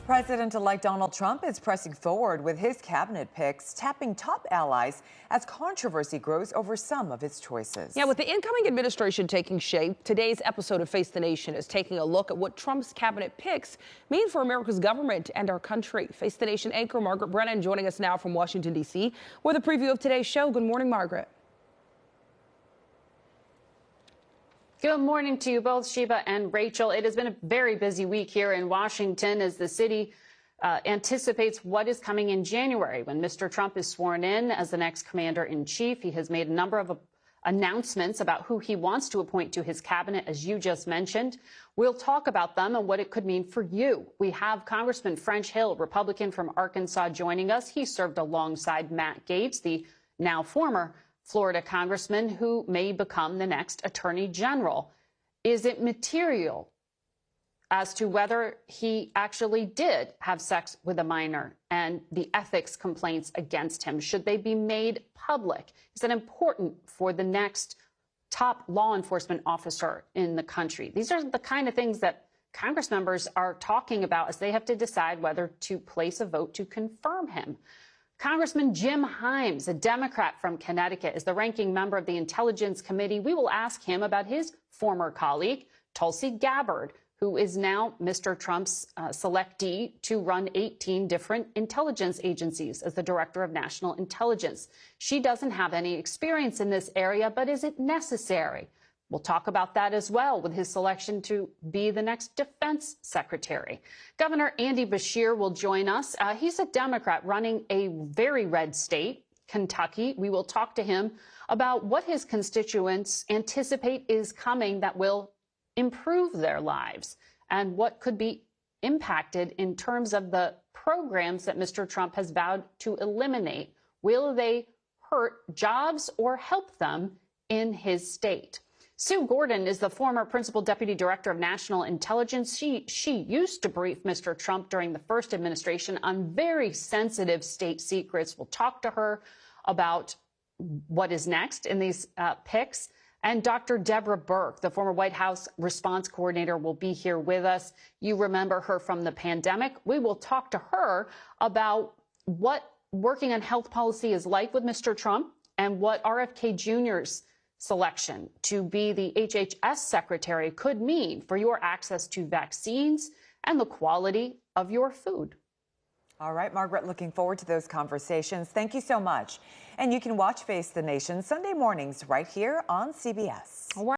President-elect Donald Trump is pressing forward with his cabinet picks, tapping top allies as controversy grows over some of his choices. Yeah, with the incoming administration taking shape, today's episode of Face the Nation is taking a look at what Trump's cabinet picks mean for America's government and our country. Face the Nation anchor Margaret Brennan joining us now from Washington, D.C. with a preview of today's show. Good morning, Margaret. Good morning to you both, Sheba and Rachel. It has been a very busy week here in Washington as the city anticipates what is coming in January when Mr. Trump is sworn in as the next commander-in-chief. He has made a number of announcements about who he wants to appoint to his cabinet, as you just mentioned. We'll talk about them and what it could mean for you. We have Congressman French Hill, Republican from Arkansas, joining us. He served alongside Matt Gaetz, the now former Florida congressman who may become the next attorney general. Is it material as to whether he actually did have sex with a minor and the ethics complaints against him? Should they be made public? Is that important for the next top law enforcement officer in the country? These are the kind of things that Congress members are talking about as they have to decide whether to place a vote to confirm him. Congressman Jim Himes, a Democrat from Connecticut, is the ranking member of the Intelligence Committee. We will ask him about his former colleague, Tulsi Gabbard, who is now Mr. Trump's selectee to run 18 different intelligence agencies as the director of national intelligence. She doesn't have any experience in this area, but is it necessary? We'll talk about that as well with his selection to be the next defense secretary. Governor Andy Beshear will join us. He's a Democrat running a very red state, Kentucky. We will talk to him about what his constituents anticipate is coming that will improve their lives and what could be impacted in terms of the programs that Mr. Trump has vowed to eliminate. Will they hurt jobs or help them in his state? Sue Gordon is the former principal deputy director of national intelligence. She used to brief Mr. Trump during the first administration on very sensitive state secrets. We'll talk to her about what is next in these picks. And Dr. Deborah Burke, the former White House response coordinator, will be here with us. You remember her from the pandemic. We will talk to her about what working on health policy is like with Mr. Trump and what RFK Jr.'s selection to be the HHS secretary could mean for your access to vaccines and the quality of your food. All right, Margaret, looking forward to those conversations. Thank you so much. And you can watch Face the Nation Sunday mornings right here on CBS.